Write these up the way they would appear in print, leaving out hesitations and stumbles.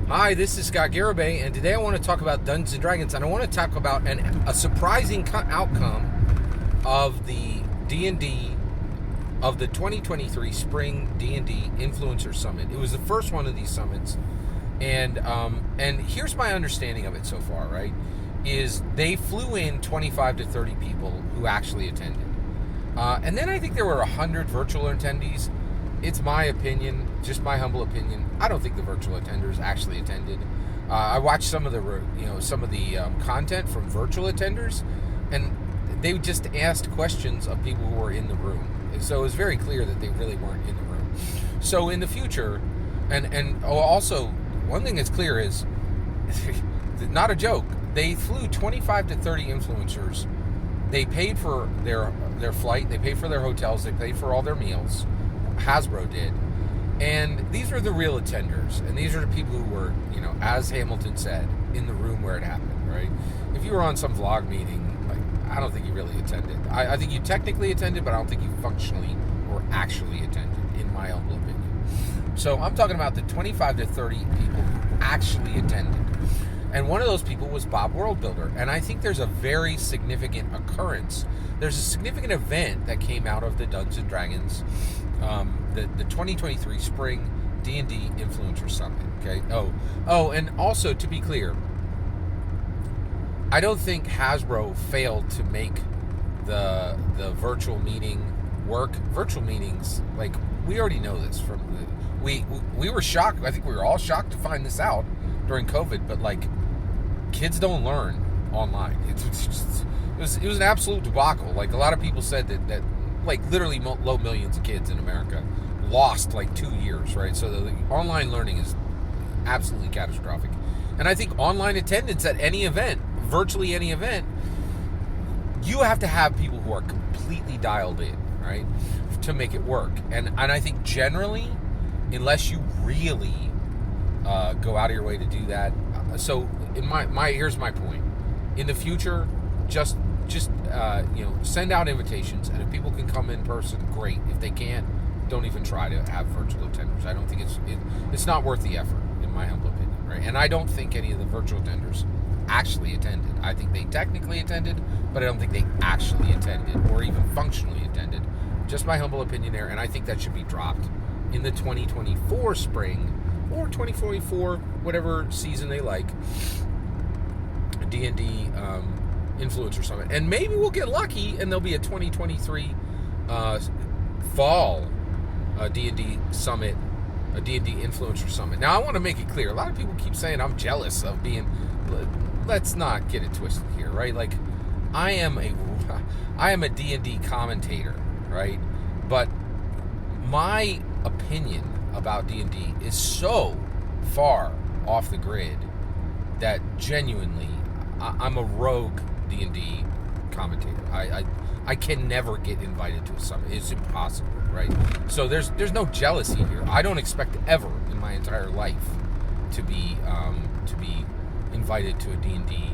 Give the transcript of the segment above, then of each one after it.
Hi, this is Scott Garibay, and today I want to talk about Dungeons & Dragons, and I want to talk about a surprising outcome of the D&D, of the 2023 Spring D&D Influencer Summit. It was the first one of these summits, and here's my understanding of it so far, right, is they flew in 25 to 30 people who actually attended. And then I think there were 100 virtual attendees. It's my opinion, just my humble opinion. I don't think the virtual attenders actually attended. I watched some of the content from virtual attenders, and they just asked questions of people who were in the room. So it was very clear that they really weren't in the room. So in the future, and also one thing that's clear is, not a joke, they flew 25 to 30 influencers. They paid for their flight, they paid for their hotels, they paid for all their meals. Hasbro did. And these are the real attenders. And these are the people who were, as Hamilton said, in the room where it happened, right? If you were on some vlog meeting, I don't think you really attended. I think you technically attended, but I don't think you functionally or actually attended, in my humble opinion. So I'm talking about the 25 to 30 people who actually attended. And one of those people was Bob Worldbuilder. And I think there's a very significant occurrence. There's a significant event that came out of the Dungeons & Dragons, the 2023 Spring D&D Influencer Summit. Okay. Oh, and also to be clear, I don't think Hasbro failed to make the virtual meeting work. Virtual meetings, we already know this from we were shocked. I think we were all shocked to find this out during COVID. But kids don't learn online. It was an absolute debacle. A lot of people said that literally low millions of kids in America lost 2 years, right? So the online learning is absolutely catastrophic. And I think online attendance at any event, virtually any event, you have to have people who are completely dialed in, right, to make it work. And I think generally, unless you really go out of your way to do that, so in here's my point. In the future, just send out invitations, and if people can come in person, great. If they can't, don't even try to have virtual attenders. I don't think it's not worth the effort, in my humble opinion, right? And I don't think any of the virtual attenders actually attended. I think they technically attended, but I don't think they actually attended or even functionally attended. Just my humble opinion there, and I think that should be dropped in the 2024 spring or 2024, whatever season they like, D&D Influencer Summit. And maybe we'll get lucky and there'll be a 2023 fall D&D Summit, a D&D Influencer Summit. Now, I want to make it clear. A lot of people keep saying I'm jealous of being... Let's not get it twisted here, right? I am a D&D commentator, right? But my opinion about D&D is so far off the grid that genuinely I'm a rogue D&D commentator. I can never get invited to a summit. It's impossible, right? So there's no jealousy here. I don't expect ever in my entire life to be invited to a D&D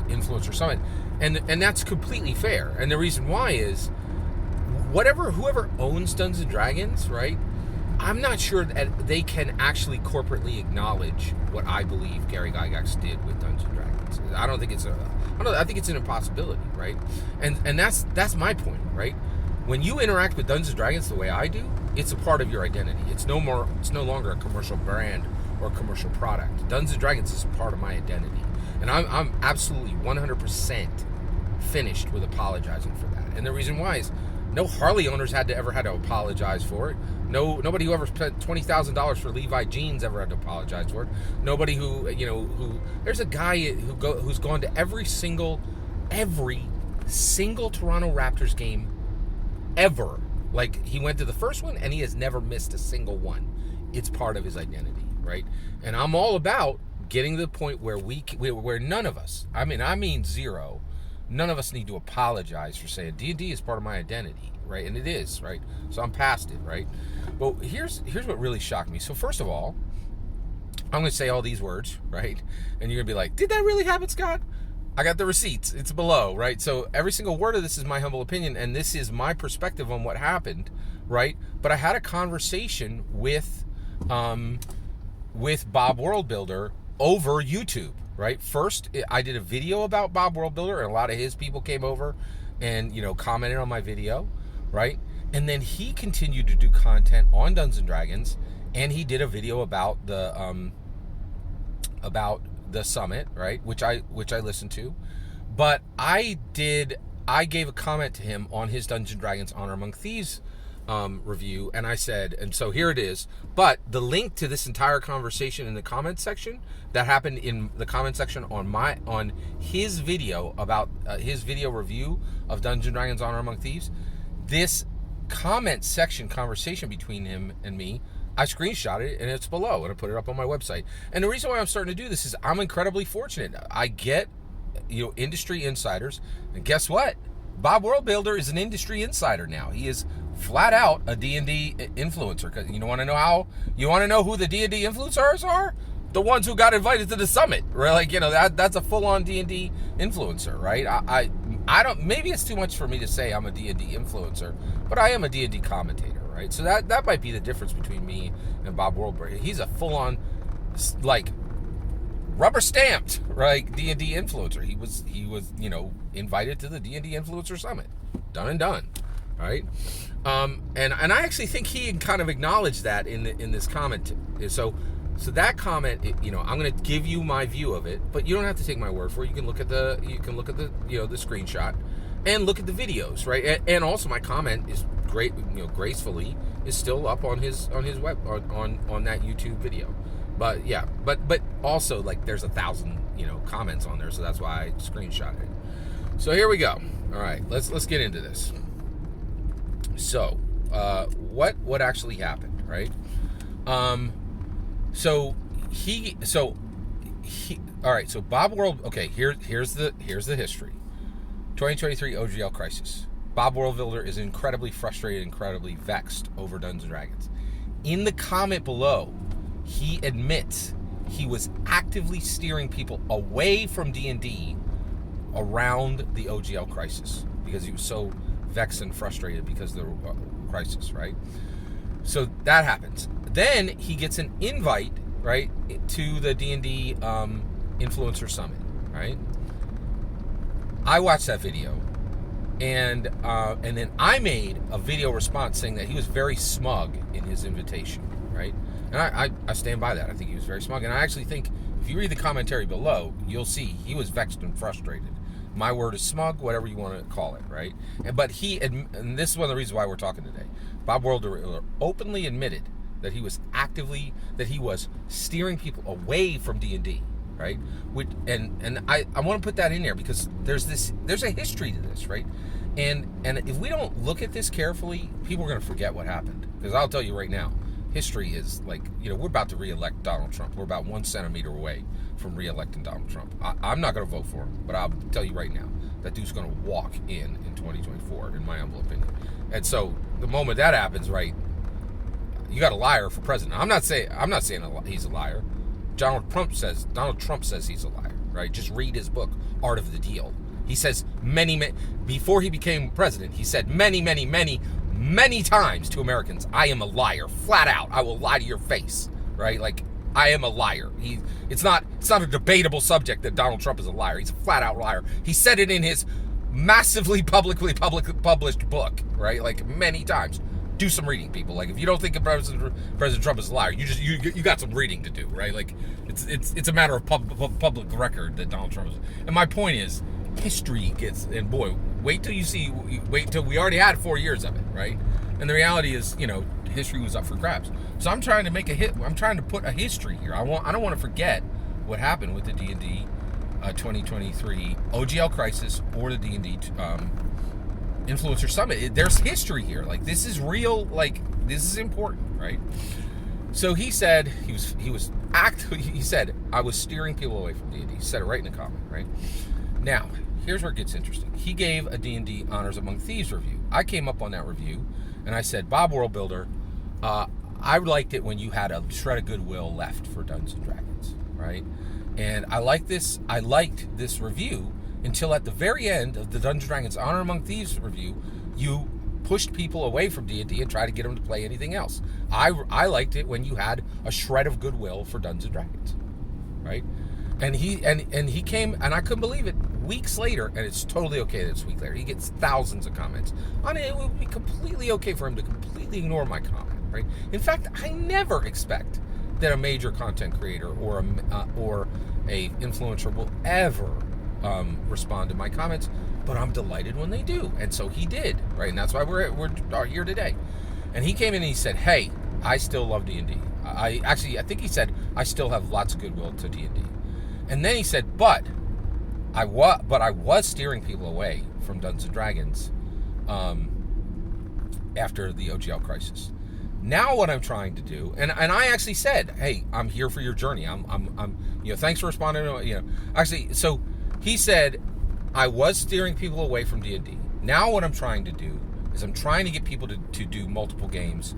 Influencer Summit, and that's completely fair. And the reason why is whoever owns Dungeons & Dragons, right? I'm not sure that they can actually corporately acknowledge what I believe Gary Gygax did with Dungeons & Dragons. I think it's an impossibility, right? And that's my point, right? When you interact with Dungeons & Dragons the way I do, it's a part of your identity. It's no longer a commercial brand or a commercial product. Dungeons & Dragons is part of my identity. And I'm absolutely 100% finished with apologizing for that. And the reason why is no Harley owners ever had to apologize for it. Nobody who ever spent $20,000 for Levi jeans ever had to apologize for it. Nobody who there's a guy who's gone to every single Toronto Raptors game ever. He went to the first one and he has never missed a single one. It's part of his identity, right? And I'm all about getting to the point where where none of us, I mean zero, none of us need to apologize for saying D&D is part of my identity, right? And it is, right? So I'm past it, right? But here's what really shocked me. So first of all, I'm going to say all these words, right? And you're going to be like, did that really happen, Scott? I got the receipts. It's below, right? So every single word of this is my humble opinion, and this is my perspective on what happened, right? But I had a conversation with with Bob Worldbuilder over YouTube, right? First, I did a video about Bob Worldbuilder, and a lot of his people came over and, commented on my video, right? And then he continued to do content on Dungeons and Dragons, and he did a video about the summit, right? Which I listened to. But I gave a comment to him on his Dungeons and Dragons Honor Among Thieves review, and I said, and so here it is. But the link to this entire conversation in the comments section that happened in the comment section on his video about his video review of Dungeons and Dragons Honor Among Thieves, this comment section conversation between him and me, I screenshot it and it's below, and I put it up on my website. And the reason why I'm starting to do this is I'm incredibly fortunate. I get industry insiders, and guess what? Bob Worldbuilder is an industry insider now. He is flat out a D&D influencer. Because you want to know who the D&D influencers are? The ones who got invited to the summit, right? Like, that's a full-on D&D influencer, right? I don't, maybe it's too much for me to say I'm a D&D influencer, but I am a D&D commentator, right? So that might be the difference between me and Bob Worldbuilder. He's a full-on, like, rubber stamped, right, D&D influencer. He was invited to the D&D influencer summit. Done and done, right? And I actually think he kind of acknowledged that in this comment. So that comment, I'm going to give you my view of it, but you don't have to take my word for it. You can look at the the screenshot and look at the videos, right? And also my comment is great, gracefully is still up on his web on that YouTube video. But yeah, but also, like, there's 1,000 comments on there, so that's why I screenshot it. So here we go. All right, let's get into this. So what actually happened, right? So all right, so Bob World, okay, here's the history. 2023 OGL crisis. Bob Worldbuilder is incredibly frustrated, incredibly vexed over Dungeons & Dragons. In the comment below, he admits he was actively steering people away from D&D around the OGL crisis because he was so vexed and frustrated because of the crisis, right? So that happens. Then he gets an invite, right, to the D&D Influencer Summit, right? I watched that video, and then I made a video response saying that he was very smug in his invitation, right? And I stand by that. I think he was very smug. And I actually think if you read the commentary below, you'll see he was vexed and frustrated. My word is smug, whatever you want to call it, right? But and this is one of the reasons why we're talking today. Bob Worldbuilder openly admitted that he was steering people away from D&D, right? And I want to put that in there because there's a history to this, right? And if we don't look at this carefully, people are going to forget what happened. Because I'll tell you right now, history is like, we're about to re-elect Donald Trump. We're about 1 centimeter away from re-electing Donald Trump. I'm not going to vote for him, but I'll tell you right now, that dude's going to walk in 2024, in my humble opinion. And so the moment that happens, right, you got a liar for president. I'm not saying he's a liar. Donald Trump says he's a liar, right? Just read his book, Art of the Deal. He says before he became president, he said many times to Americans, I am a liar, flat out. I will lie to your face, right? Like, I am a liar. It's not a debatable subject that Donald Trump is a liar. He's a flat out liar. He said it in his massively publicly published book, right? Like, many times. Do some reading, people. Like, if you don't think President Trump is a liar, you got some reading to do, right? Like, it's a matter of public record that Donald Trump is. And my point is, history gets, and boy, wait till we already had 4 years of it, right? And the reality is, history was up for grabs. So I'm trying to I'm trying to put a history here. I don't want to forget what happened with the D&D 2023 OGL crisis or the D&D Influencer Summit. There's history here. Like, this is real. Like, this is important, right? So he said he said I was steering people away from D&D. He said it right in the comment, right? Now, here's where it gets interesting. He gave a D&D Honors Among Thieves review. I came up on that review, and I said, Bob Worldbuilder, I liked it when you had a shred of goodwill left for Dungeons & Dragons, right? And I liked this review until at the very end of the Dungeons & Dragons Honor Among Thieves review, you pushed people away from D&D and tried to get them to play anything else. I liked it when you had a shred of goodwill for Dungeons and Dragons, right? And he came, and I couldn't believe it. Weeks later, and it's totally okay that it's a week later, he gets thousands of comments on it. It would be completely okay for him to completely ignore my comment, right? In fact, I never expect that a major content creator or a influencer will ever respond to my comments, but I'm delighted when they do, and so he did, right? And that's why we're here today. And he came in and he said, "Hey, I still love D&D. I think he said I still have lots of goodwill to D&D." And then he said, "But I was steering people away from Dungeons and Dragons after the OGL crisis. Now what I'm trying to do," and I actually said, "Hey, I'm here for your journey. I'm thanks for responding to, actually." So he said, "I was steering people away from D&D. Now what I'm trying to do is I'm trying to get people to do multiple games,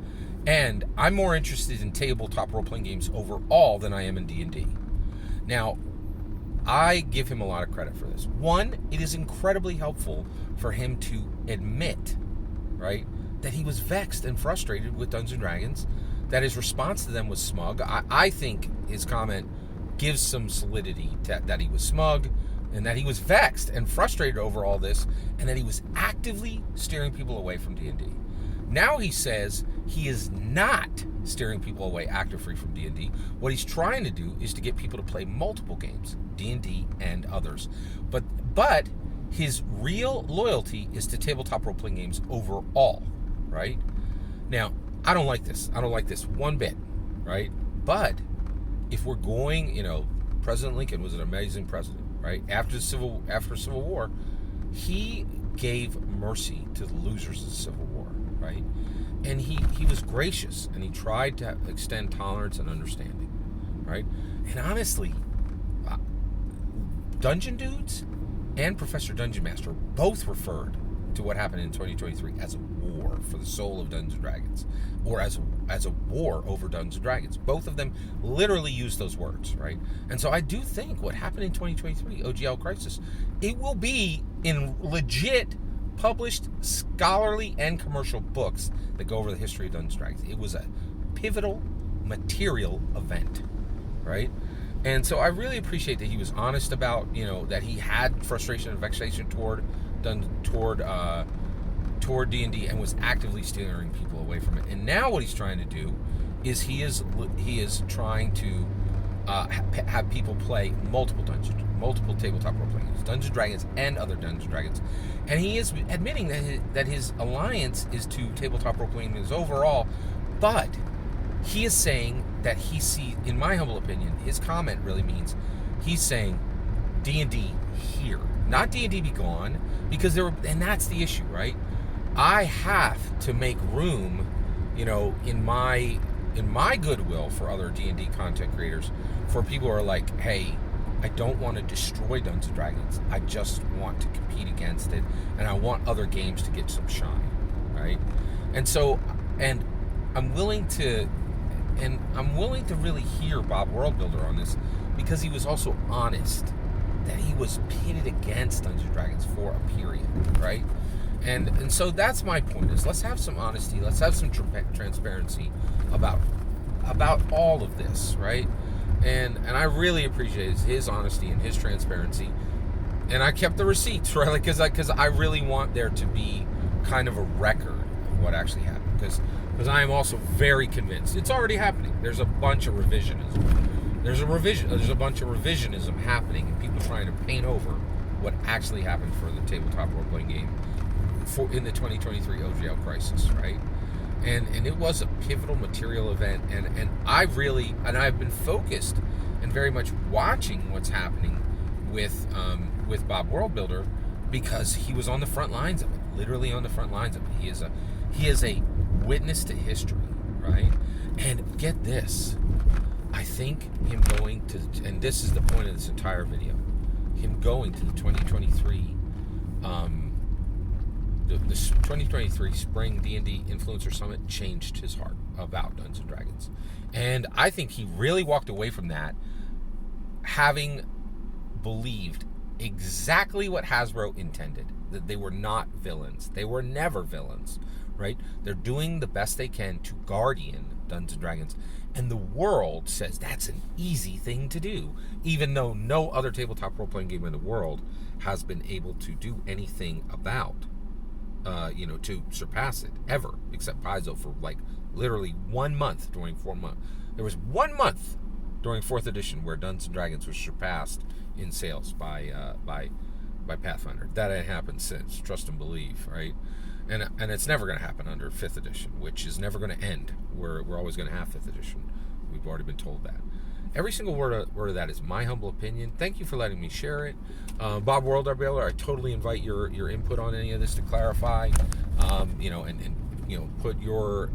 and I'm more interested in tabletop role-playing games overall than I am in D&D." Now, I give him a lot of credit for this. One, it is incredibly helpful for him to admit, right, that he was vexed and frustrated with Dungeons & Dragons, that his response to them was smug. I think his comment gives some solidity that he was smug, and that he was vexed and frustrated over all this, and that he was actively steering people away from D&D. Now he says he is not steering people away actively from D&D. What he's trying to do is to get people to play multiple games, D&D and others. But his real loyalty is to tabletop role-playing games overall, right? Now, I don't like this. I don't like this one bit, right? But if we're going, President Lincoln was an amazing president, right? After Civil War, he gave mercy to the losers of the Civil War, right? And he was gracious, and he tried to extend tolerance and understanding, right? And honestly, Dungeon Dudes and Professor Dungeon Master both referred to what happened in 2023 as a war for the soul of Dungeons & Dragons, or as a war over Dungeons & Dragons. Both of them literally used those words, right? And so I do think what happened in 2023, OGL Crisis, it will be in legit published scholarly and commercial books that go over the history of Dungeons & Dragons. It was a pivotal material event, right? And so I really appreciate that he was honest about, that he had frustration and vexation toward D&D and was actively steering people away from it. And now what he's trying to do is he is trying to have people play multiple tabletop role-playing games, Dungeons & Dragons and other Dungeons & Dragons. And he is admitting that his alliance is to tabletop role-playing games overall, but he is saying that he sees, in my humble opinion, his comment really means he's saying D&D here, not D&D be gone, because and that's the issue, right? I have to make room, in my goodwill for other D&D content creators, for people who are like, hey, I don't want to destroy Dungeons & Dragons. I just want to compete against it, and I want other games to get some shine, right? And so, and I'm willing to really hear Bob Worldbuilder on this, because he was also honest that he was pitted against Dungeons & Dragons for a period, right? And so that's my point, is let's have some honesty, let's have some transparency about all of this, right? And I really appreciate his honesty and his transparency. And I kept the receipts, right? Because I really want there to be kind of a record of what actually happened. Because I am also very convinced it's already happening. There's a bunch of revisionism. There's a bunch of revisionism happening, and people trying to paint over what actually happened for the tabletop role-playing game in the 2023 OGL crisis, right? And it was a pivotal material event, and I've been focused and very much watching what's happening with Bob Worldbuilder, because he was on the front lines of it, literally on the front lines of it. He is a witness to history, right? And get this, I think him going to, and this is the point of this entire video, him going to the 2023 the 2023 Spring D&D Influencer Summit changed his heart about Dungeons & Dragons. And I think he really walked away from that having believed exactly what Hasbro intended, that they were not villains. They were never villains, right? They're doing the best they can to guardian Dungeons & Dragons. And the world says that's an easy thing to do, even though no other tabletop role-playing game in the world has been able to do anything about, to surpass it, ever, except Paizo for, like, literally 1 month during 4 months. There was 1 month during 4th edition where Dungeons & Dragons was surpassed in sales by Pathfinder. That ain't happened since. Trust and believe, right? And it's never going to happen under 5th edition, which is never going to end. We're always going to have 5th edition. We've already been told that. Every single word of that is my humble opinion. Thank you for letting me share it. Bob Worldarbaler, I totally invite your input on any of this to clarify, and put your,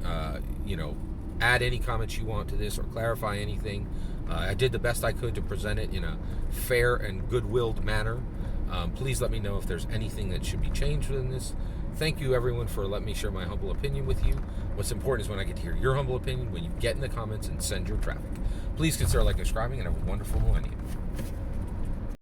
add any comments you want to this or clarify anything. I did the best I could to present it in a fair and good-willed manner. Please let me know if there's anything that should be changed within this. Thank you, everyone, for letting me share my humble opinion with you. What's important is when I get to hear your humble opinion, when you get in the comments and send your traffic. Please consider liking and subscribing, and have a wonderful millennium.